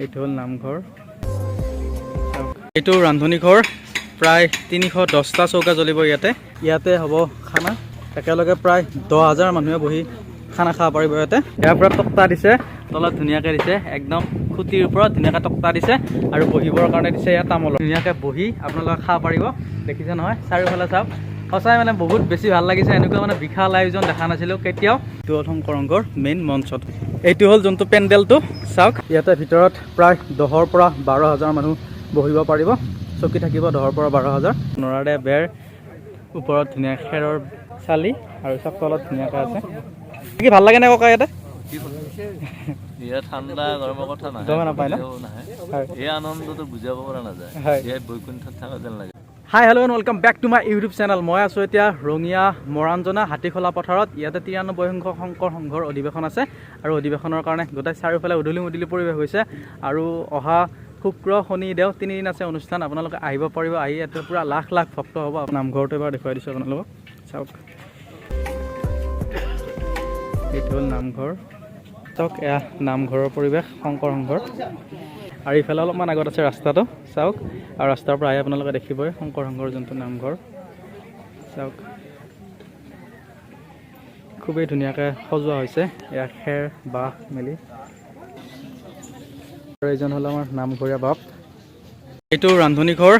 এইটো হ'ল নামঘৰ। এইটো ৰান্ধনী ঘৰ, প্ৰায় 310টা চৌকা জ্বলিব ইয়াতে। ইয়াতে হ'ব খানা, একেলগে প্ৰায় 10,000 মানুহে বহি খানা খাব পাৰিব ইয়াতে। ইয়াৰ পৰা তক্তা দিছে, তলত ধুনীয়াকৈ দিছে, একদম খুঁটিৰ ওপৰত ধুনীয়াকৈ তক্তা দিছে আৰু বহিবৰ কাৰণে দিছে ইয়াত তামোলৰ। ধুনীয়াকৈ বহি আপোনালোকে খাব পাৰিব। দেখিছে নহয়, চাৰিওফালে চাওক, সঁচাই মানে বহুত বেছি ভাল লাগিছে। এনেকুৱা মানে বিশাল আয়োজন দেখা নাছিলোঁ কেতিয়াও। এইটো হ'ল শংকৰ সংঘৰ মেইন মঞ্চত। এইটো হ'ল যোনটো পেণ্ডেলটো, চাওক ইয়াতে ভিতৰত প্ৰায় 10,000 পৰা 12,000 মানুহ বহিব পাৰিব। চকী থাকিব 10,000 পৰা 12,000। নৰাৰে বেৰ, ওপৰত ধুনীয়া খেৰৰ চালি আৰু চব তলত ধুনীয়াকৈ আছে। কি ভাল লাগে নে ককা ইয়াতে? ঠাণ্ডা গৰমৰ কথা নাহে, এই আনন্দটো বুজাব পৰা নাযায়। বৈকুণ্ঠত থকা যেন লাগে। Hi hello' and welcome back to my YouTube channel. মই আছোঁ এতিয়া ৰঙিয়া মৰাণজনা হাতীখোলা পথাৰত। ইয়াতে 93 সংখ্যক শংকৰ সংঘৰ অধিৱেশন আছে আৰু অধিৱেশনৰ কাৰণে গোটেই চাৰিওফালে উদুলি মুদুলি পৰিৱেশ হৈছে। আৰু অহা শুক্ৰ, শনি, দেও 3 দিন আছে অনুষ্ঠান। আপোনালোকে আহিব পাৰিব। আহি ইয়াতে পূৰা লাখ লাখ ভক্ত হ'ব। নামঘৰটো এবাৰ দেখুৱাই দিছোঁ আপোনালোকক, চাওক। এইটো হ'ল নামঘৰ, চাওক এয়া নামঘৰৰ পৰিৱেশ শংকৰ সংঘৰ। আৰু ইফালে অলপমান আগত আছে ৰাস্তাটো, চাওক। আৰু ৰাস্তাৰ পৰা আহি আপোনালোকে দেখিবই শংকৰ সংঘৰ যোনটো নামঘৰ, চাওক খুবেই ধুনীয়াকৈ সজোৱা হৈছে। এয়া খেৰ বাঁহ মেলি। আৰু এইজন হ'ল আমাৰ নামঘৰীয়া বাপ। এইটো ৰান্ধনী ঘৰ,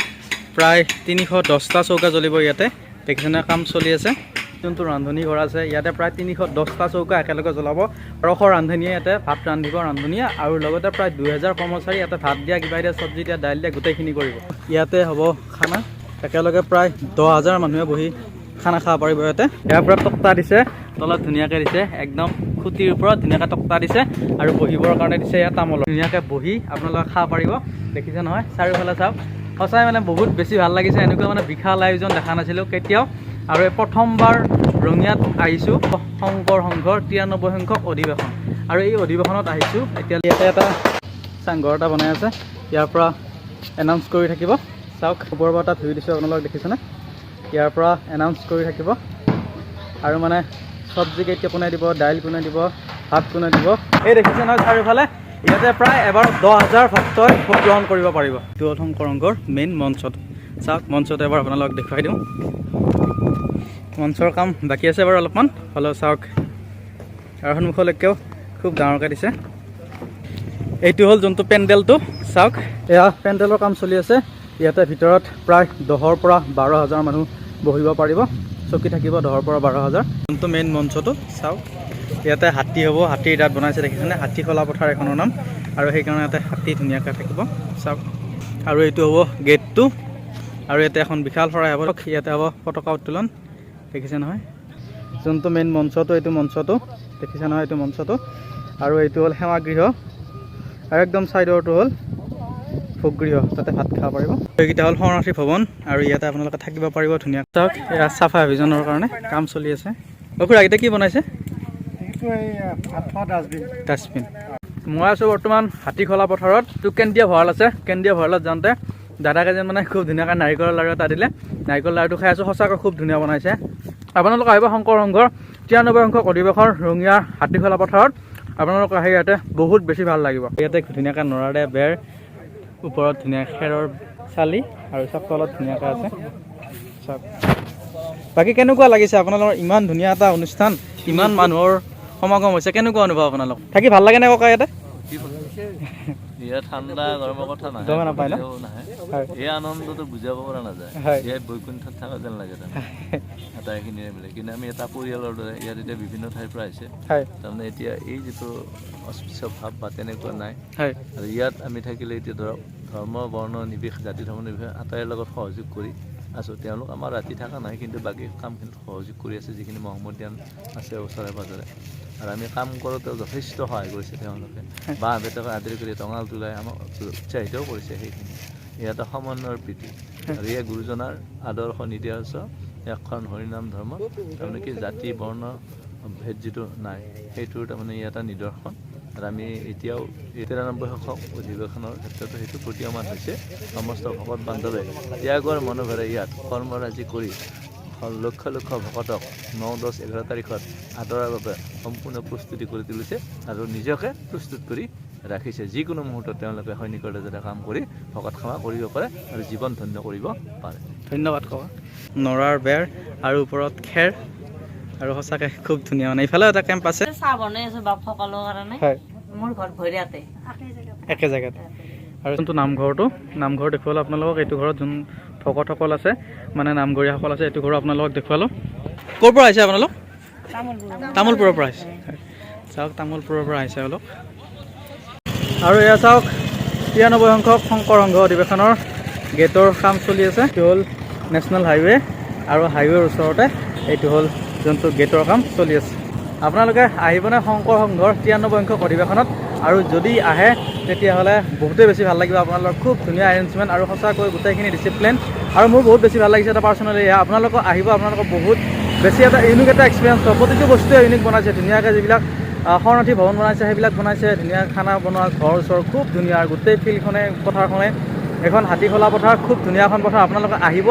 প্ৰায় 310টা চৌকা জ্বলিব ইয়াতে। দেখিছেনে, কাম চলি আছে। যোনটো ৰান্ধনী ঘৰ আছে ইয়াতে প্ৰায় 310টা চৌকা একেলগে জ্বলাব। 1200 ৰান্ধনীয়ে ইয়াতে ভাত ৰান্ধিব, ৰান্ধনীয়ে। আৰু লগতে প্ৰায় 2000 কৰ্মচাৰী ইয়াতে ভাত দিয়া, কিবা দিয়া, চব্জি দিয়া, দাইল দিয়া, গোটেইখিনি কৰিব। ইয়াতে হ'ব খানা, একেলগে প্ৰায় 10,000 মানুহে বহি খানা খাব পাৰিব ইয়াতে। ইয়াৰ পৰা তক্তা দিছে, তলত ধুনীয়াকৈ দিছে, একদম খুঁটিৰ ওপৰত ধুনীয়াকৈ তক্তা দিছে আৰু বহিবৰ কাৰণে দিছে ইয়াত তামোলৰ। ধুনীয়াকৈ বহি আপোনালোকে খাব পাৰিব। দেখিছে নহয়, চাৰিওফালে চাওক, সঁচাই মানে বহুত বেছি ভাল লাগিছে। এনেকুৱা মানে বিশাল আয়োজন দেখা নাছিলোঁ কেতিয়াও। আৰু এই প্ৰথমবাৰ ৰঙিয়াত আহিছোঁ শংকৰ সংঘৰ 93 সংখ্যক অধিৱেশন। আৰু এই অধিৱেশনত আহিছোঁ। এতিয়া ইয়াতে এটা চাংঘৰ এটা বনাই আছে, ইয়াৰ পৰা এনাউন্স কৰি থাকিব। চাওক, ওপৰৰ পৰা এটা ভিউ দিছোঁ আপোনালোক, দেখিছেনে? ইয়াৰ পৰা এনাউন্স কৰি থাকিব। আৰু মানে চব্জি কেতিয়া কোনে দিব, দাইল কোনে দিব, ভাত কোনে দিব। এই দেখিছে নহয় চাৰিওফালে, ইয়াতে প্ৰায় এবাৰ 10,000 ভক্তই ভোট গ্ৰহণ কৰিব পাৰিব। এইটো হ'ল শংকৰ সংঘৰ মেইন মঞ্চত, চাওক। মঞ্চত এবাৰ আপোনালোকক দেখুৱাই দিওঁ। মঞ্চৰ কাম বাকী আছে বাৰু অলপমান, হ'লেও চাওক। আৰু সন্মুখলৈকেও খুব ডাঙৰকৈ দিছে। এইটো হ'ল যোনটো পেণ্ডেলটো, চাওক। এয়া পেণ্ডেলৰ কাম চলি আছে। ইয়াতে ভিতৰত প্ৰায় 10,000 পৰা 12,000 মানুহ বহিব পাৰিব। চকী থাকিব 10,000 পৰা 12,000। যোনটো মেইন মঞ্চটো, চাওক। ইয়াতে হাতী হ'ব, হাতীৰ দাঁত বনাইছে, দেখিছেনে? হাতীখোলা পথাৰ এখনৰ নাম। আৰু সেইকাৰণে ইয়াতে হাতী ধুনীয়াকৈ থাকিব, চাওক। আৰু এইটো হ'ব গেটটো। আৰু ইয়াতে এখন বিশাল শৰাই হ'ব। ইয়াতে হ'ব পতাকা উত্তোলন, দেখিছে নহয়? যোনটো মেইন মঞ্চটো, এইটো মঞ্চটো দেখিছে নহয়, এইটো মঞ্চটো। আৰু এইটো হ'ল সেৱাগৃহ। আৰু একদম চাইডৰটো হ'ল ভোগগৃহ, তাতে ভাত খাব পাৰিব। এইকেইটা হ'ল শৰণাৰ্থী ভৱন। আৰু ইয়াতে আপোনালোকে থাকিব পাৰিব ধুনীয়াকৈ। চাওক, এয়া চাফা অভিযানৰ কাৰণে কাম চলি আছে। খুৰা, এতিয়া কি বনাইছে? ডাষ্টবিন। মই আছোঁ বৰ্তমান হাতীখোলা পথাৰত। তো কেন্দ্ৰীয় ভঁৰাল আছে, কেন্দ্ৰীয় ভঁৰালত যাওঁতে দাদাকে যেন মানে খুব ধুনীয়াকৈ নাৰিকলৰ লাড়ু এটা দিলে। নাৰিকল লাড়ুটো খাই আছোঁ, সঁচাকৈ খুব ধুনীয়া বনাইছে। আপোনালোক আহিব শংকৰ সংঘৰ 93 সংখ্যক অধিৱেশন ৰঙিয়াৰ হাতীখোলা পথাৰত। আপোনালোক আহি ইয়াতে বহুত বেছি ভাল লাগিব। ইয়াতে ধুনীয়াকৈ নৰাৰে বেৰ, ওপৰত ধুনীয়া খেৰৰ চালি আৰু চব তলত ধুনীয়াকৈ আছে, চাওক। বাকী কেনেকুৱা লাগিছে আপোনালোকৰ? ইমান ধুনীয়া এটা অনুষ্ঠান, ইমান মানুহৰ সমাগম হৈছে, কেনেকুৱা অনুভৱ আপোনালোক? থাকি ভাল লাগে নে ককা ইয়াতে? ঠাণ্ডা গৰমৰ কথা নাহে, এই আনন্দটো বুজাব পৰা নাযায়। বৈকুণ্ঠত থকা যেন লাগে আটাইখিনিৰে মিলে। কিন্তু আমি এটা পৰিয়ালৰ দৰে ইয়াত এতিয়া বিভিন্ন ঠাইৰ পৰা আহিছে। তাৰমানে এতিয়া এই যিটো অস্পৃশ্য ভাৱ বা তেনেকুৱা নাই। আৰু ইয়াত আমি থাকিলে এতিয়া ধৰক ধৰ্ম বৰ্ণ নিৰ্বিশেষ, জাতি ধৰ্ম নিৰ্বিশেষ আটাইৰ লগত সহযোগ কৰি আছোঁ। তেওঁলোক আমাৰ ৰাতি থকা নাই, কিন্তু বাকী কামখিনিত সহযোগ কৰি আছে, যিখিনি মহম্মদিয়ান আছে ওচৰে পাজৰে। আৰু আমি কাম কৰোঁতেও যথেষ্ট সহায় কৰিছে তেওঁলোকে। বাঁহ বেতকে আদি কৰি টঙাল তোলাই আমাক উৎসাহিতও কৰিছে। সেইখিনি ইয়াতে সমন্বয়ৰ প্ৰীতি। আৰু এয়া গুৰুজনাৰ আদৰ্শ নীতি আদৰ্শ, এখন হৰিনাম ধৰ্ম। তাৰমানে কি জাতি বৰ্ণ ভেদ যিটো নাই, সেইটোৰ তাৰমানে ই এটা নিদৰ্শন। আৰু আমি এতিয়াও 93 সংখ্যক অধিৱেশনৰ ক্ষেত্ৰতো সেইটো প্ৰতীয়মান হৈছে। সমস্ত ভকত বান্ধৱে ত্যাগৰ মনোভাৱেৰে ইয়াত কৰ্মৰাজি কৰি লক্ষ লক্ষ ভকতক 9, 10, 11 তাৰিখত আদৰাৰ বাবে সম্পূৰ্ণ প্ৰস্তুতি কৰি তুলিছে। আৰু নিজকে প্ৰস্তুত কৰি ৰাখিছে যিকোনো মুহূৰ্তত তেওঁলোকে সৈনিকৰ দৰে কাম কৰি ভকত সেৱা কৰিব পাৰে আৰু জীৱন ধন্য কৰিব পাৰে। ধন্যবাদ ককা। নৰাৰ বেৰ আৰু ওপৰত খেৰ আৰু সঁচাকৈ খুব ধুনীয়া মানে ইফালেও এটা কেম্প আছে চাহ বনাই আছো বাপ সকলৰ কাৰণে হয় মোৰ ঘৰ ভৈৰাতে একে জেগাতে আৰু যোনটো নামঘৰ দেখুৱালোঁ আপোনালোকক এইটো ঘৰত যোন ভকতসকল আছে মানে নামঘৰীয়াসকল আছে এইটো ঘৰ আপোনালোকক দেখুৱালোঁ। ক'ৰ পৰা আহিছে আপোনালোক? তামোলপুৰৰ পৰা আহিছে চাওক তামোলপুৰৰ পৰা আহিছে অলপ আৰু এয়া চাওক 93 সংখ্যক শংকৰ সংঘ অধিৱেশনৰ গেটৰ কাম চলি আছে। এইটো হ'ল নেশ্যনেল হাইৱে আৰু হাইৱেৰ ওচৰতে এইটো হ'ল যোনটো গেটৰ কাম চলি আছে। আপোনালোকে আহিবনে শংকৰ সংঘৰ 93 সংখ্যক অধিৱেশনত? আৰু যদি আহে তেতিয়াহ'লে বহুতেই বেছি ভাল লাগিব। আপোনালোকৰ খুব ধুনীয়া এৰেঞ্জমেণ্ট আৰু সঁচাকৈ গোটেইখিনি ডিচিপ্লিন আৰু মোৰ বহুত বেছি ভাল লাগিছে এটা পাৰ্চনেলি। আপোনালোকক আহিব, আপোনালোকৰ বহুত বেছি এটা ইউনিক এটা এক্সপিৰিয়েঞ্চ হ'ব। প্ৰতিটো বস্তুৱে ইউনিক বনাইছে ধুনীয়াকৈ, যিবিলাক শৰণাৰ্থী ভৱন বনাইছে সেইবিলাক বনাইছে, ধুনীয়া খানা বনোৱা ঘৰ ওচৰ খুব ধুনীয়া আৰু গোটেই ফিল্ডখনে পথাৰখনে এখন হাতীখোলা পথাৰ খুব ধুনীয়া এখন পথাৰ। আপোনালোকে আহিব